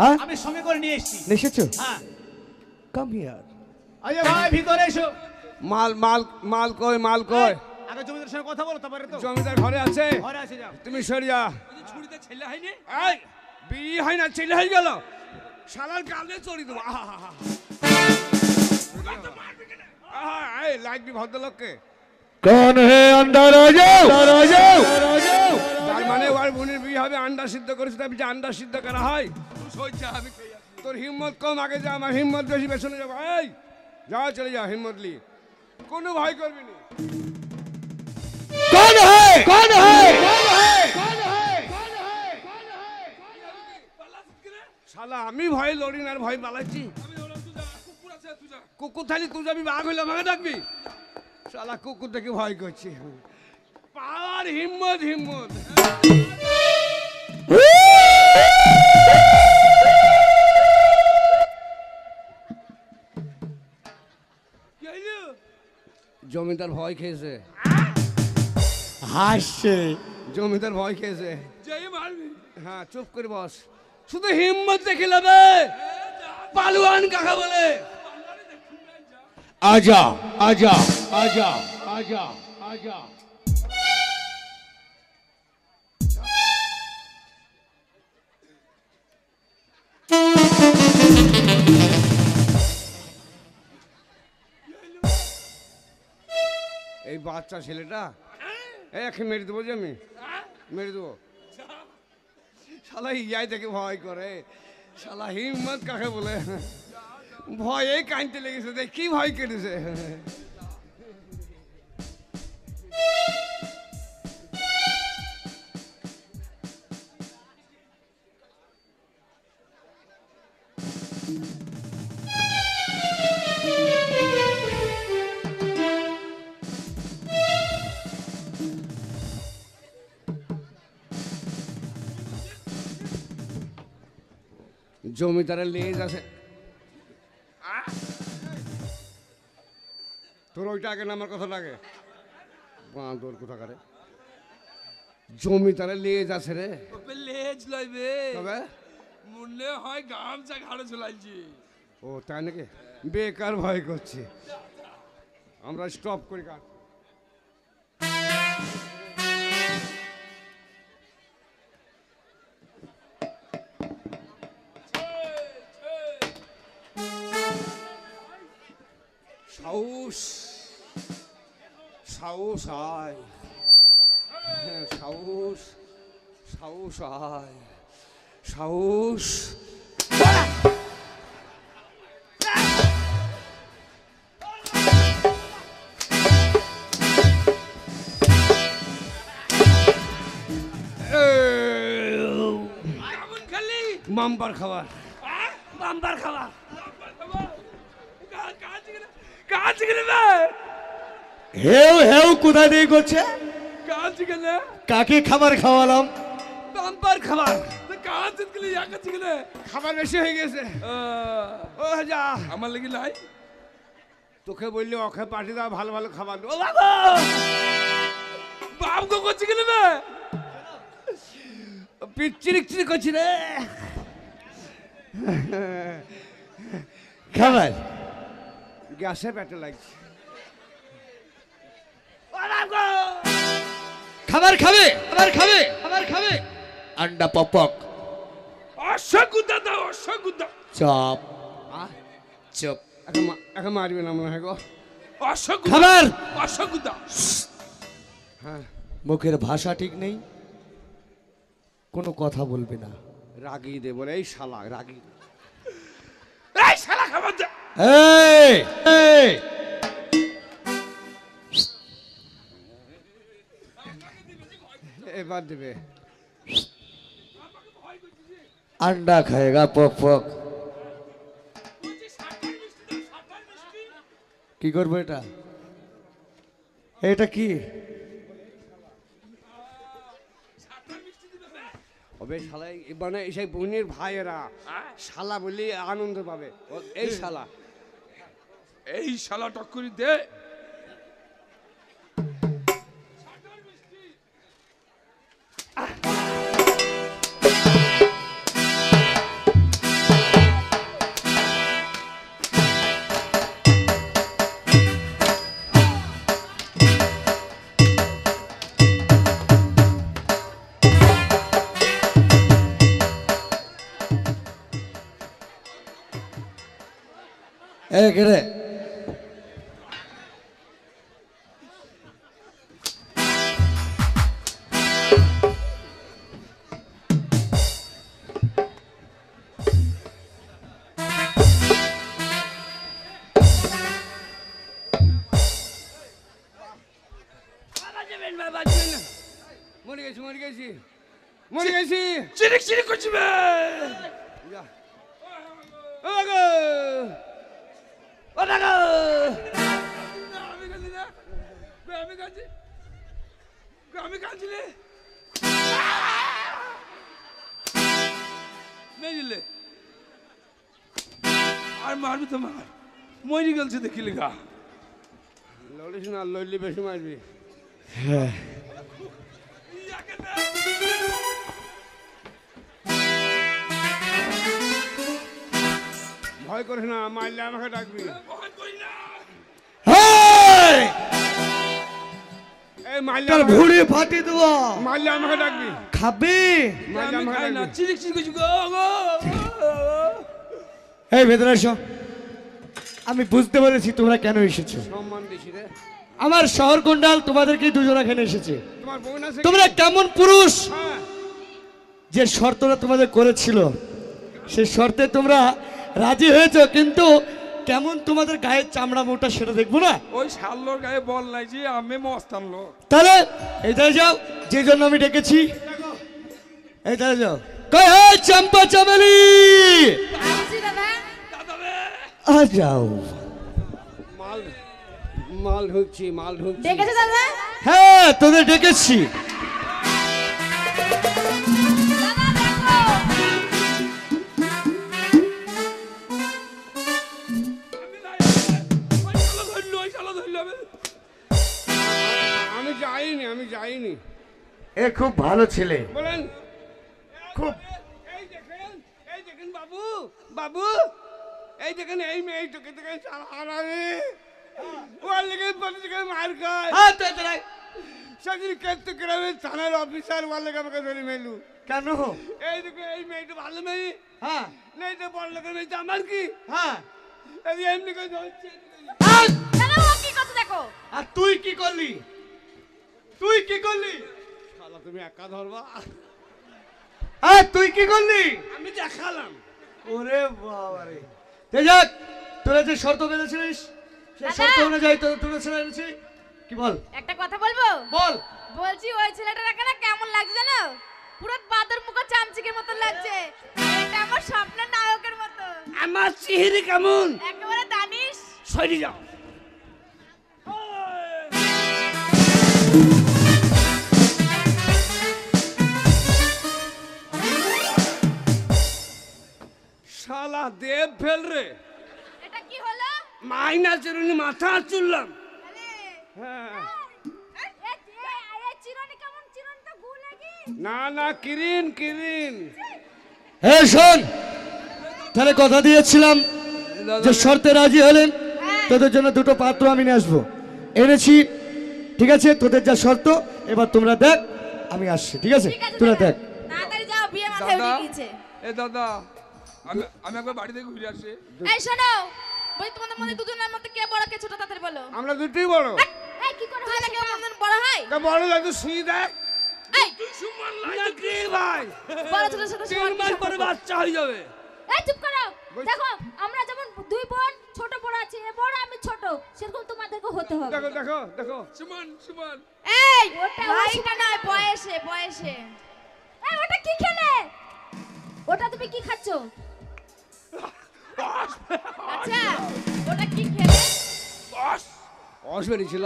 হ্যাঁ আমি সঙ্গে করে নিয়ে এসেছি। এসেছো? হ্যাঁ কাম হিয়ার। আরে ভাই ভিতরে এসো। মাল মাল মাল কই, মাল কই? আগে জমিদারের সঙ্গে কথা বলো তারপরে তো। জমিদার ঘরে আছে? ঘরে আছে, যাও। তুমি সরিয়া। ছুরিতে ছেলে হয়নি? এই বিয়ে হয় না, ছেলে হয়ে গেল। শালার গালে চড়ি দেবো। এই লাগবি ভদ্রলোককে। कौन है अंदर आ जाओ, अंदर आ जाओ, अंदर आ जाओ। তার মানে ওর বোনের বিয়ে হবে, আন্ডা সিদ্ধ করেছে, তাই যে আন্ডা সিদ্ধ করা হয়। তোর হিম্মত কম, আগে যা, আমার হিম্মত বেশি, পেছনে যাবো। এই যা, চলে যা, হিম্মত লি, কোনো ভয় করবি না। कौन है, कौन है, कौन है, कौन है, कौन है, कौन है? শালা আমি ভয় লড়ি না, আর ভয় পালাচ্ছি। কুকুর থালি তুই যাবি, বাঘ হইলে আমাকে ডাকবি। শালা কুকুর দেখে ভয় করছি। পাওয়ার হিম্মত, হিম্মত। জমিদার ভয় খেয়েছে, হাসছে। জমিদার ভয় খেয়েছে। হ্যাঁ চুপ করে বস, শুধু হিম্মত দেখে নেবে। পালুয়ান কাকা বলে। आजा, आजा, आजा, आजा, आजा। এই বাচ্চা ছেলেটা একে মেরে দেবো, যে আমি মেরে দেবো। শালা ইয়াই দেখে ভয় করে। শালা হিম্মত কাকে বলে? ভয়ে কাঁদতে লেগেছে, দেখ কি ভয় কেটেছে। জমিদারের লেজ আছে। তোর ওইটা আগে না, আমার কথাটা আগে। তোর কোথা করে জমিদারের লেজ আছে রে? লেজ লইবে তবে মনে হয় গামছা ঘাড়ে ঝুলাইছি। ও তাই নাকি? বেকার ভয় করছি, আমরা স্টপ করি কাজ। সাহস, সাহস আয়, সাহস, সাহস আয়, সাহস। মাম্বার খাবার, বাম্বার খাবার হেউ হেউ কোথা দিয়ে করছে? কাজ গেলে কাকে খাবার খাওয়ালাম? বাম্বার খাবার কাজ গেলে কাজ গেলে খাবার বেশি হয়ে গেছে। ও যা, আমার লাগি লাই তোকে বললি ওকে পাঠি দাও, ভালো ভালো খাবার। ও বাপ গো করছি গেলে পিচ্চিরিকচিরি করছি রে। খাবার গ্যাসে পেটে লাগছে। খাবার খাবে, খাবার খাবে, খাবার খাবে। আন্ডা পপক, অসগুদা দাও, অসগুদা চপ, চপ। এখন মারবে না মনে হয় গো। অসগুদা খাবার, অসগুদা। হ্যাঁ মুখের ভাষা ঠিক নেই, কোনো কথা বলবে না। রাগি দে বলে, এই শালা রাগি। এই শালা খাবার দে। এই এই এবার দেবে। अंडा खाएगा पक पक। কি করবো এটা? এটা কি? ওবে শালা, মানে সেই বোনের ভাইয়েরা শালা বললে আনন্দ পাবে। এই শালা, এই শালা টক্করি দে। এ কে রে? মরে গেছি মরে গেছি মরে গেছি চিরিক চিরিক করছি বে যা। ও গো ও গো আমি কাঁদছি না আমি কাঁদছি আমি কাঁদছি রে মেরিলে আর মারবি তো মার মরি গেলছে দেখিলি গা লড়িস না লড়লি বেশি মারবি হ্যাঁ ভয় করিস না মারলে আমাকে ডাকবি হেই! এই মারলে তোর ভুঁড়ি ফাটি দেবো মারলে আমাকে ডাকবি খাবি? মারলে আমি আমাকে খাই না ডাকবি চিরিক চিরিক করছি গো গো এই ভেতরে এসো। আমি বুঝতে পেরেছি তোমরা কেন এসেছো। সম্মান দিছি রে আমার শহর গন্ডাল তোমাদেরকে দুজন এখানে এসেছে। তোমার বোন আছে কি? তোমরা কেমন পুরুষ? হ্যাঁ যে শর্তটা তোমাদের করেছিল সেই শর্তে তোমরা রাজি হয়েছো, কিন্তু কেমন তোমাদের গায়ের চামড়া মোটা সেটা দেখবো না? ওই শাল্লোর গায়ে বল নাই যে আমি মস্তান লোক তাহলে এইটাই যাও, যে জন্য আমি ডেকেছি। এইটাই যাও। কই হে চম্পা চামেলি, আসছি দাদা। আ যাও। মাল মাল ঢুকছি মাল ঢুকছি ডেকেছে দাদা? হ্যাঁ তোদের ডেকেছি। দাদা দেখো। ওই শালা ধরলো আমি যাইনি আমি যাইনি এ খুব ভালো ছেলে। বলেন খুব এই দেখেন বাবু বাবু এই দেখেন এই মেয়েটাকে দেখেন হারাবে ওর লেগে বলে দেখেন মার খায় হ্যাঁ তো এটা রাখ। সেদিন কেটে গ্রামে থানার অফিসার ওর লেগে আমাকে ধরে মেলু কেন? এই দেখে এই মেয়েটা ভালো মেয়ে হ্যাঁ মেয়েটা বড় লোকের মেয়েটা আমার কি হ্যাঁ। এই এমনি করে ধরছে আর দাদা ও কি কথা দেখো? আর তুই কি করলি? তুই কি করলি? শালা তুমি একা ধরবা আর তুই কি করলি? আমি দেখালাম ওরে বাবারে। যাক, তোরা যে শর্ত বেঁধেছিলিস সেই দাদা! শর্ত অনুযায়ী তোরা ছেড়ে এনেছি। কি বল? একটা কথা বলবো? বল। বলছি ওই ছেলেটার এখানে কেমন লাগছে জানো? পুরো বাদর মুখো চামচিকের মতো লাগছে। আর এটা আমার স্বপ্নের নায়কের মতো। আমার চেহারা কেমন একেবারে দানিশ। সরি যাও শালা দেব ফেল রে এটা কি হলো? মাইনা চুরুনি মাথা চুললাম আরে হ্যাঁ এই চিরনি কেমন? চিরনি তো গু লাগি। না না কিরিন কিরিন হ্যাঁ শোন, তাহলে কথা দিয়েছিলাম যে শর্তে রাজি হলেন তোদের জন্য দুটো পাত্র আমি নিয়ে আসবো। এনেছি, ঠিক আছে? তোদের যা শর্ত এবার তোমরা দেখ, আমি আসছি, ঠিক আছে? ঠিক আছে তোরা দাদা। দেখ। তাড়াতাড়ি যাও, বিয়ে মাথায় দাদা উঠে গিয়েছে। এ দাদা আমি একবার বাড়ি থেকে ঘুরে আসি এই শোনো, বলি তোমাদের মধ্যে দুজনের মধ্যে কে বড় কে ছোট তাড়াতাড়ি বলো। আমরা দুটোই বড় এই কি করে হয় না কেউ মধ্যে বড় হয়? তা বড় লাগতো সুই দেখ এই না কি ভাই বড় ছোট সাথে 3 মাস পরে বাচ্চা হয়ে যাবে এই চুপ করো। দেখো আমরা যেমন দুই বোন, ছোট বড় আছে, এ বড় আমি ছোট, সেরকম তোমাদেরকে হতে হবে। দেখো দেখো দেখো সুমন সুমন এই ওটা ওইটা নয়, বয়সে বয়সে। এই ওটা কি খেলে? ওটা তুমি কি খাচ্ছো? আচ্ছা ওটা কি খেলে? অস বেরিয়েছিল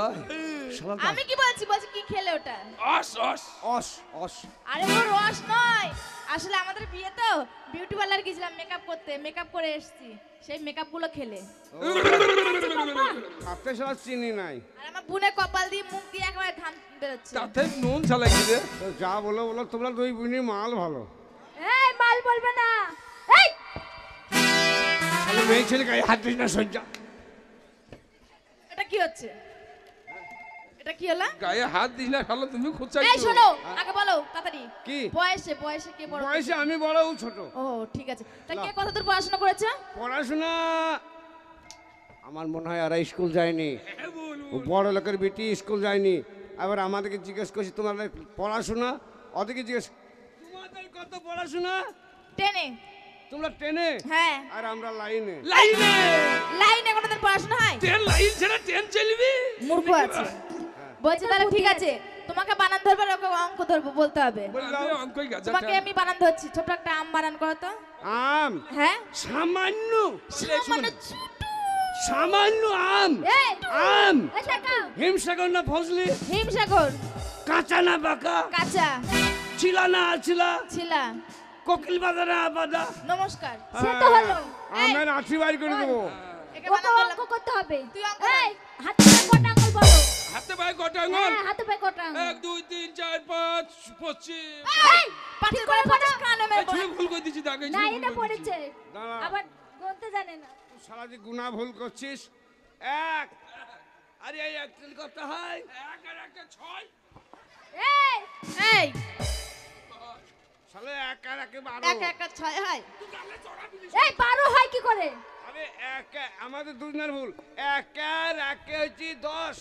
শালা আমি কি বলছি? বলছি কি খেলে ওটা? অস অস অস অস আরে ও রস নয়, আসলে আমাদের বিয়ে তো বিউটি পার্লার গেছিলাম মেকআপ করতে, মেকআপ করে এসেছি, সেই মেকআপ গুলো খেলে। আপনি শালা চিনি নাই আর আমার বুনে কপাল দিয়ে মুখ দিয়ে একেবারে ঘাম বেরোচ্ছে। তাতে নুন চালাই কি রে তো যা বলো বলো তোমরা দুই বোনই মাল ভালো এই মাল বলবে না। এই শালা মেয়ে ছেলে গায়ে হাত দিস না সজ্জা এটা কি হচ্ছে? এটা কি হলো? গায়ে হাত দিস না শালা তুমি খুঁজছা এই শোনো, আগে বলো তাড়াতাড়ি। কি? বয়সে বয়সে কে বড়? বয়সে আমি বড় ও ছোট ও ঠিক আছে। তা কে কতদূর পড়াশোনা করেছে? পড়াশোনা আমার মনে হয় ওরা স্কুল যায়নি, বড় লোকের বেটি স্কুল যায়নি। আবার আমাদেরকে জিজ্ঞেস করছি তোমাদের পড়াশোনা, ওদেরকে জিজ্ঞেস তোমাদের কত পড়াশোনা? টেনে। তোমরা টেনে হ্যাঁ। আর আমরা লাইনে। লাইনে লাইনে কোনোদিন পড়াশোনা হয়? ট্রেন লাইন ছেড়ে ট্রেন চলবি। মূর্খ আছে। বলছি তাহলে ঠিক আছে, তোমাকে বানান ধরবে আর ওকে অঙ্ক ধরবো বলতে হবে। আমি অঙ্কই গাজা তোমাকে আমি বানান ধরছি, ছোট একটা আম বানান করো তো। আম হ্যাঁ সামান্য, সামান্য ছোট। সামান্য আম। এই, আম এই দেখাও। হিমসাগর না ফজলি? হিমসাগর। কাঁচা না পাকা? কাঁচা। ছিলা না আছিলা? ছিলা। কোকিল বাদা না আবাদা? নমস্কার। সে তো হলো। আমের আঠি বাড়ি করে দেবো। একে বানান বললাম। অঙ্ক করতে হবে। তুই অঙ্ক এই হাতে পায়ে কটা আঙ্গুল বলো? হাতে পায়ে কটা আঙুল? হ্যাঁ হাতে পায়ে কটা আঙ্গুল? 1 2 3 4 5 25। এই, পাটির করে পড়াস কানে এই মেরে ছুরি ভুল করে দিছি দাগে। না এটা পড়েছে। দাঁড়া। আবার গুনতে জানে না। তুই সারা যে গুণা ভুল করছিস। এক, আরে এই এক তিল করতে হয়। 1 আর 1 6। এই এই, সালে এক আর একে 12। এক এক 6 হয়। এই 12 হয় কি করে? আরে এক আমাদের দুজনের ভুল। এক আর একে হচ্ছে 10।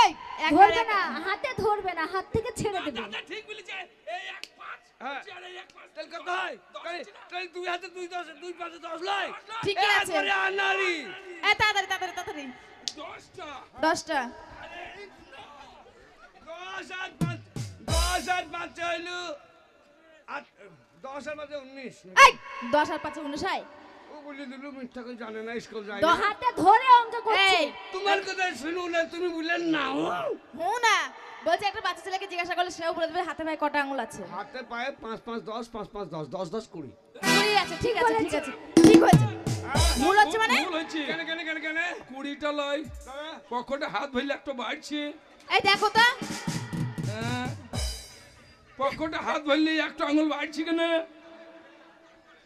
এই, এক আর ধরবে এক। না, হাতে ধরবে না, হাত থেকে ছেড়ে দেবে। দাদা ঠিক বলেছে। এই 1 5 হ্যাঁ। 4 এই 1 5। তেল কত হয়? তাই দুই হাতে 2 10, 2 5 10 লাই। ঠিকই আছে। এরপরে আনারি। এই তাড়াতাড়ি তাড়াতাড়ি তাড়াতাড়ি। 10টা। 10টা। 10 আর 5, 10 আর 5 হইলো 10 আর 5 19। এই, 10 আর 5 19 হয়। ও বলে দিল মিথ্যা করে জানে না, স্কুল যায় তো না। হাতে ধরে অঙ্ক করছে। এই, তোমার কথা শুনুন না, তুমি বললেন না। হু না। বলছি একটা বাচ্চা ছেলেকে জিজ্ঞাসা করলে সেও বলে দেবে হাতে পায়ে কটা আঙ্গুল আছে। হাতে পায়ে 5 5 10, 5 5 10, 10 10 20। ঠিক আছে, ঠিক আছে, ঠিক আছে। ঠিক হয়েছে। ভুল হচ্ছে মানে? ভুল হয়েছে। কেন কেন কেন কেন? 20টা লয়। তবে পকেটে হাত ভরলে একটা বাড়ছে। এই দেখো তো। হ্যাঁ। পকেটে হাত ভরলে একটা আঙুল বাড়ছে কেন?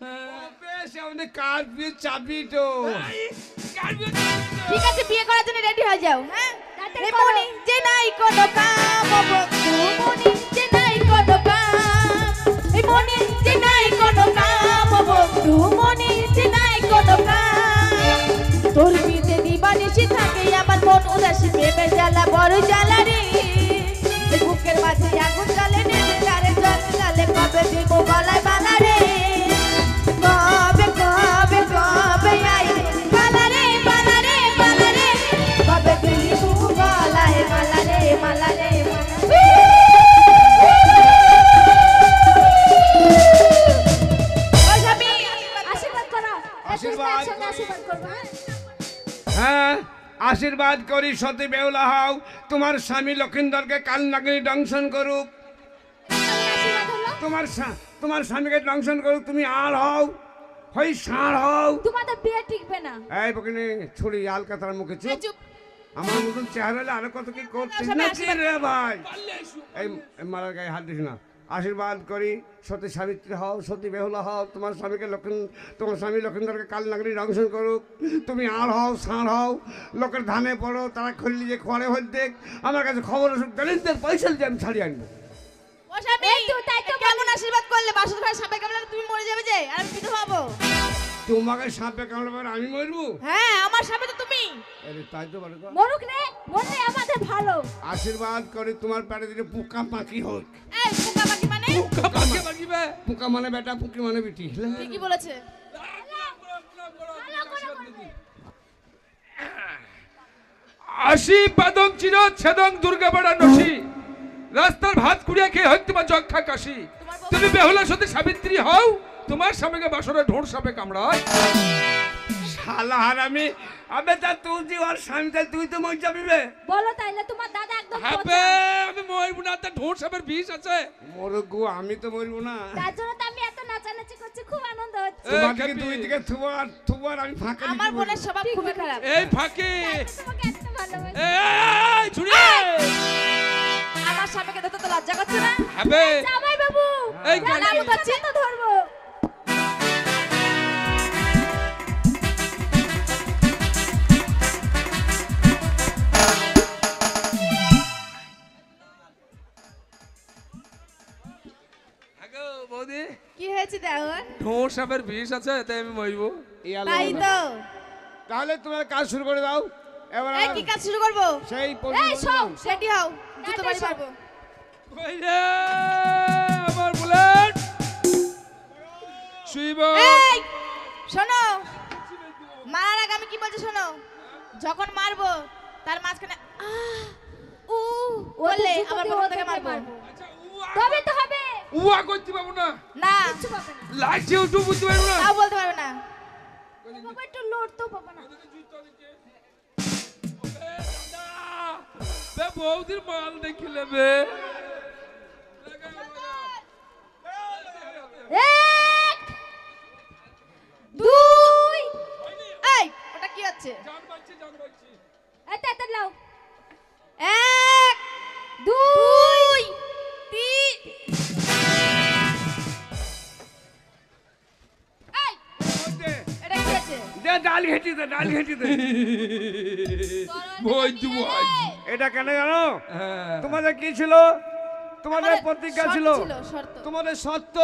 হ্যাঁ। বেশ আমাদের কার বিয়ে চাবি তো। ঠিক আছে, বিয়ে করার জন্য রেডি হয়ে যাও। হ্যাঁ, তাড়াতাড়ি এই করো। মনি যে নাই কোনো কাম বন্ধু, মনি যে নাই কোনো কাম, এই মনি যে নাই কোনো কাম বন্ধু, মনি যে নাই কোনো কাম, তোর বিতে দিবানিশি থাকে আমার মন উদাসী, ভেবে জ্বালা বড় জ্বালা রে, এই বুকের মাঝে আগুন জ্বালে নেবে যারে জল জ্বালে, কবে দিব গলায় মালা রে, কবে কবে কবে আই মালা রে মালা রে মালা রে, কবে দিব গলায় মালা রে মালা রে মালা। ওই স্বামী, আশীর্বাদ করো। আশীর্বাদ একসঙ্গে করি। আশীর্বাদ করবো। হ্যাঁ, আশীর্বাদ করি সতী বেহুলা হও, তোমার স্বামী লক্ষিন্দরকে কাল নাগিনী দংশন করুক। আশীর্বাদ হলো। তোমার স্বামীকে দংশন করুক, তুমি আর হও, হই ষাঁড় হও। তোমাদের বিয়ে টিকবে না। এই বকিনি ছুরি আলকা তার মুখে এই চুপ। চুপ। আমার মতন চেহারা হলে আরো কত কি করছিস স্বামী, না আশীর্বাদ। রে ভাই। পারলে এসো। এই মারার গায়ে হাত দিস না। আশীর্বাদ করি সতী সাবিত্রী হও, সতী বেহুলা হও, তোমার স্বামী লক্ষিন্দরকে কাল নাগরী দংশন করুক, তুমি আর হও ষাঁড় হও, লোকের ধানে পড়ো, তারা খুললি যে খড়ে হল দেখ, আমার কাছে খবর আসুক, দলিতদের পয়সা দিয়ে আমি ছাড়িয়ে আনবো। ও স্বামী, এই তো, তাই তো কেমন আশীর্বাদ করলে? বাসুর ঘরে সাপে কামড়ালে তুমি মরে যাবে যে, আর আমি বিধবা হবো। তোমাকে সাপে কামড়াবে আমি মরবো? হ্যাঁ, আমার সাপে তো তুমি। আরে তাই তো বলে তো। মরুক রে, মরলে আমাদের ভালো। আশীর্বাদ করি তোমার পেটে দিলে পোকা পাখি হোক। এই পোকা পাখি মানে? কাকে বাগিবে? পোকা মানে বেটা, পুকি মানে বেটি। ঠিকই বলেছে। আশি পাদং চির ছেদং দুর্গা বড়া নসি, রাস্তার ভাত কুড়িয়ে খেয়ে হইতে বা যক্ষা কাশি, তুমি বেহুলা সতী সাবিত্রী হও, তোমার স্বামীকে বাসরে ঢোর সাপে কামড়ায়। শালা হারামি, আবে তা তুই আর স্বামী তুই তো মর যাবি বে। বলো তাইলে তোমার দাদা একদম হ্যাঁ পচা। আমি মরবো না, তা ঢোর সাপের বিষ আছে। মরগু আমি তো মরবো না। তার জন্য তো আমি এত নাচানাচি করছি, খুব আনন্দ হচ্ছে। এই তোমাকে খেপি। দুই দিকে থুবার আমি ফাঁকা আমার বোনের স্বভাব খুবই খারাপ। এই ফাঁকি, তাই তো তোমাকে এত ভালোবাসি। এই ছুড়িয়ে আমার স্বামীকে দেখতে তো লজ্জা করছে না? হবে। জামাই বাবু, এই দাদা গাড়ি। উঠাচ্ছি তো ধরবো। আগো বৌদি, কি হয়েছে দেখো? ঢোর সাপের বিষ আছে, তাই আমি মরবো। তাই তো। তাহলে তোমার কাজ শুরু করে দাও এবার এই কি কাজ শুরু করবো? সেই এই পরিমাণ- সব সেটি হও, জুতো বাড়ি মারবো। কই রে আমার বুলেট শুইব এই শোনো, মারার আগে আমি কি বলছি শোনো, যখন মারবো তার মাঝখানে উ বললে আবার প্রথম থেকে মারবো। তবে তো হবে উয়া করতে পাবো না, না কিছু পাবে না লাগছে উঠু বুঝতে পারবো না। তাও বলতে পারবে না। বাবা একটু লোড তো পাবো না বে বৌদির মাল দেখিলে বে এক দুই এই ওটা কি হচ্ছে? জান বাঁচছে জান বাঁচছে। এটা এটা লাও এক দুই তিন। এই এটা কি হচ্ছে? দে ডাল ঘেঁটি দে, ডাল ঘেঁটি দে। ভয় তু ভয় এটা কেন জানো? তোমাদের কি ছিল? তোমাদের আমাদের প্রতিজ্ঞা শর্ত ছিল, ছিল, শর্ত। তোমাদের সত্য।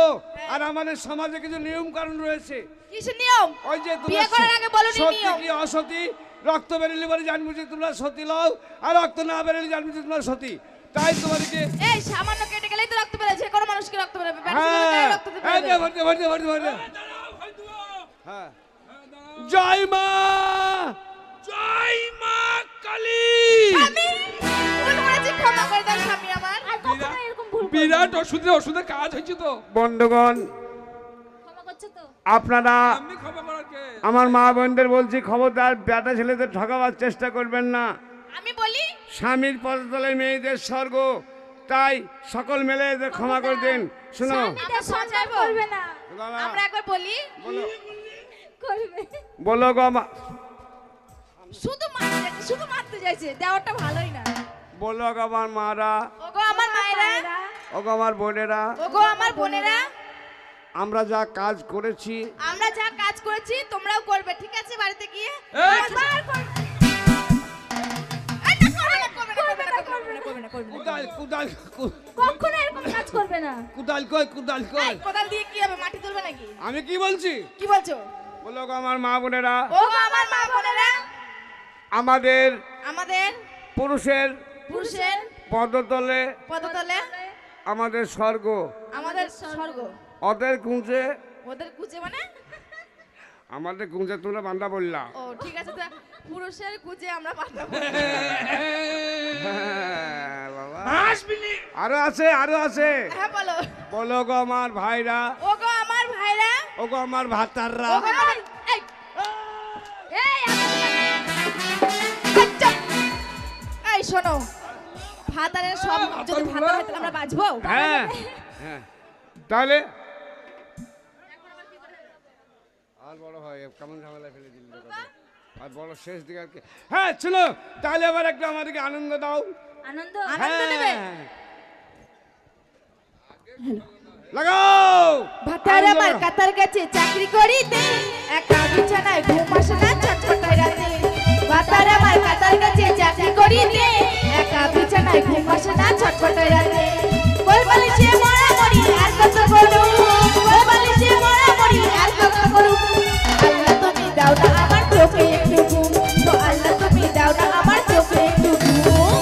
আর আমাদের সমাজে কিছু নিয়ম কানুন রয়েছে। কিসের নিয়ম? ওই যে বিয়ে করার আগে বলোনি সতী নিয়ম। কি অসতী, রক্ত বেরোলে পরে জানবো যে তোমরা সতী লও, আর রক্ত না বেরোলে জানবো যে তোমরা সতী। তাই তোমাদেরকে এই সামান্য কেটে গেলেই তো রক্ত বেরোয়, যে কোনো মানুষকে রক্ত বেরোবে, ব্যাটা ছেলের হ্যাঁ গায়ে রক্ত তো এই দে, বেরোবে। ভরতে ভরতে ভরতে ভরতে হ্যাঁ জয় মা, জয় মা কালী। আমি ভুল করেছি, ক্ষমা করে দাও স্বামী আমার। আর কখনো এরকম ভুল করবে না। বিরাট ওষুধে ওষুধে কাজ হয়েছে তো, বন্ধুগণ ক্ষমা করছো তো আপনারা আমি ক্ষমা করার কে? আমার মা বোনদের বলছি, খবরদার বেটা ছেলেদের ঠকাবার চেষ্টা করবেন না। আমি বলি স্বামীর পদতলে মেয়েদের স্বর্গ, তাই সকল মেলে এদের ক্ষমা করে দিন। শুনো এটা সঞ্চয় করবে না আমরা একবার বলি, বলো করবে বলো গো মা, শুধু মারতে চাইছে, দেওয়ারটা ভালোই না। বলো গো আমার মারা, ওগো আমার মায়েরা, ও গো আমার বোনেরা, ওগো আমার বোনেরা, আমরা যা কাজ করেছি আমরা যা কাজ করেছি তোমরাও করবে, ঠিক আছে? বাড়িতে গিয়ে এই, বার করবে। এই না, করবে না, করবে না, করবে না, করবে না। কুদাল কুদাল কখনো এরকম কাজ করবে না কুদাল কই, কুদাল কই। এই, কোদাল দিয়ে কি হবে? মাটি তুলবে নাকি? আমি কি বলছি? কি বলছো? বলো গো আমার মা বোনেরা, ওগো আমার মা বোনেরা, আমাদের আমাদের পুরুষের পুরুষের পদতলে পদতলে আমাদের স্বর্গ, আমাদের স্বর্গ। ওদের গুঞ্জে ওদের কুচে মানে? আমাদের গুঞ্জে তোমরা বান্দা বললা। ও ঠিক আছে, তো পুরুষের কুচে আমরা বাঁধাবো। হ্যাঁ, বাবা আসবি নি? আরো আছে, আরো আছে। হ্যাঁ বলো। বলো গো আমার ভাইরা, ওগো আমার ভাইরা, ও গো আমার ভাতাররা, ওগো আমার এই এই আচ্ছা। এই শোনো, ভাতারের সব যদি ভাতার হয় তাহলে আমরা বাঁচবো? হ্যাঁ হ্যাঁ, তাহলে আর বড় হয় কেমন ঝামেলা ফেলে দিল, আর বড় শেষ দিকে আর কি। হ্যাঁ শুনো, তাহলে আবার একটু আমাদেরকে আনন্দ দাও। আনন্দ আনন্দ নেবে? হ্যাঁ। লাগাও ভাতার আমার কাতার গেছে চাকরি করিতে, একা বিছানায় ঘুম আসে না ছটফটায় রাতে। ভাতার আমার কাতার গেছে চাকরি করিতে, একা বিছানায় ঘুম আসে না ছটফটায় রাতে। কোলবালিশে মরা মরি আর কত করুম, কোলবালিশে মরা মরি আর কত করুম। আল্লাহ তুমি দাও না আমার চোখে একটু ঘুম, তো আল্লাহ তুমি দাও না আমার চোখে একটু ঘুম।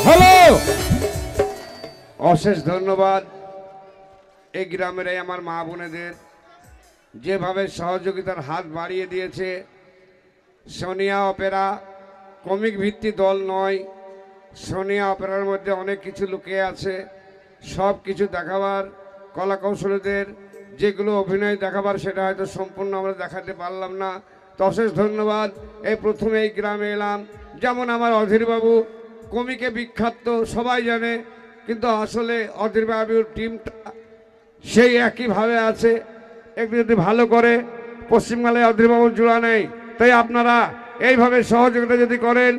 হ্যালো, অশেষ ধন্যবাদ এই গ্রামের এই আমার মা বোনেদের, যেভাবে সহযোগিতার হাত বাড়িয়ে দিয়েছে। সোনিয়া অপেরা কমিক ভিত্তি দল নয়, সোনিয়া অপেরার মধ্যে অনেক কিছু লুকিয়ে আছে। সব কিছু দেখাবার কলা কৌশলীদের যেগুলো অভিনয় দেখাবার, সেটা হয়তো সম্পূর্ণ আমরা দেখাতে পারলাম না। তো অশেষ ধন্যবাদ। এই প্রথমে এই গ্রামে এলাম, যেমন আমার অধীরবাবু কমিকে বিখ্যাত সবাই জানে, কিন্তু আসলে অধীরবাবুর টিমটা সেই একইভাবে আছে। একটু যদি ভালো করে, পশ্চিমবাংলায় অধীরবাবুর জোড়া নেই, তাই আপনারা এইভাবে সহযোগিতা যদি করেন,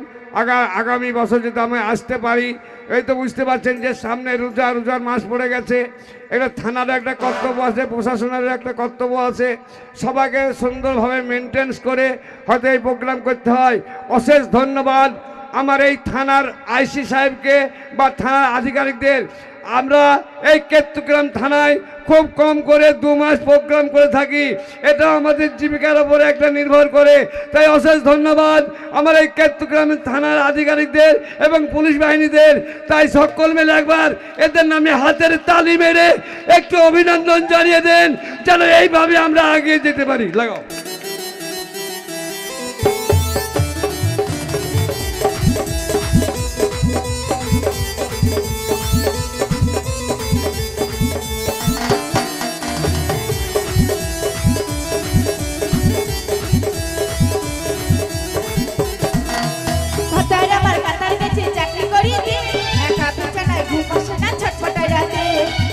আগামী বছর যদি আমি আসতে পারি। এই তো বুঝতে পারছেন যে সামনে রোজার মাস পড়ে গেছে, এটা থানার একটা কর্তব্য আছে, প্রশাসনের একটা কর্তব্য আছে, সবাইকে সুন্দরভাবে মেনটেন্স করে হয়তো এই প্রোগ্রাম করতে হয়। অশেষ ধন্যবাদ আমার এই থানার আইসি সাহেবকে বা থানার আধিকারিকদের। আমরা এই কেতুগ্রাম থানায় খুব কম করে 2 মাস প্রোগ্রাম করে থাকি, এটা আমাদের জীবিকার উপরে একটা নির্ভর করে। তাই অশেষ ধন্যবাদ আমার এই কেতুগ্রাম থানার আধিকারিকদের এবং পুলিশ বাহিনীদের। তাই সকল মিলে একবার এদের নামে হাতের তালি মেরে একটু অভিনন্দন জানিয়ে দেন, যেন এইভাবে আমরা এগিয়ে যেতে পারি। লাগাও। ভাতার আমার কাতার গেছে চাকরি করি দে একা বিছানায় ঘুম আসে না ছটফটায় রাতে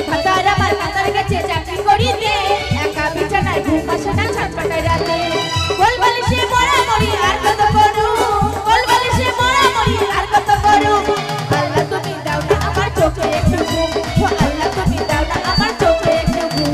ভাতার আমার কাতার গেছে চাকরি করি দে একা বিছানায় ঘুম আসে না ছটফটায় রাতে গোলবালিশে মরা মরি আর কত করু গোলবালিশে মরা মরি আর কত করু আল্লাহ তুমি দাও না আমার চোখে একটু ঘুম ও আল্লাহ তুমি দাও না আমার চোখে একটু ঘুম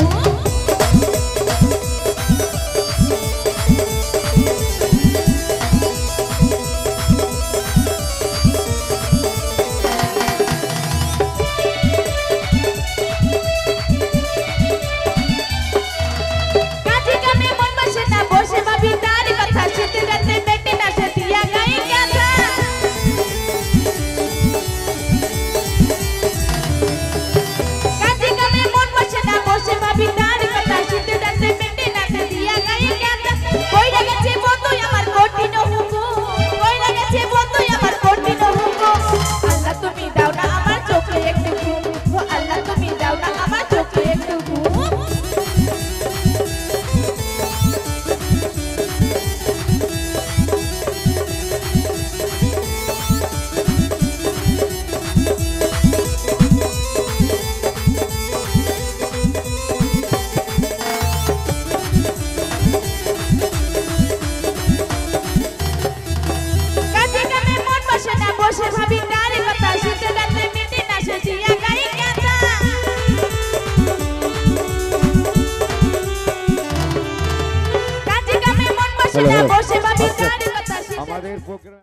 কাজে কামে মন বসে না বসে ভাবি তার কথা শীতে রাতে পেটে না সে দিয়া গায়ে কথা কাজে কামে মন বসে না বসে ভাবি তার কথা শীতে রাতে পেটে না সে দিয়া গায়ে কথা কইরা গেছে বন্ধুই আমার কঠিন হুকুম কইরা গেছে বন্ধুই আমার কঠিন হুকুম আল্লাহ তুমি দাও না আমার চোখে একটু ঘুম ও আল্লাহ তুমি দাও না আমার চোখে একটু ঘুম কাজে কামে মন বসে না বসে ভাবি তার কথা শীতে রাতে মেটে না সে দিয়া গায়ে কথা কাজে কামে মন বসে না বসে ভাবি তার কথা শীতে আমাদের প্রোগ্রাম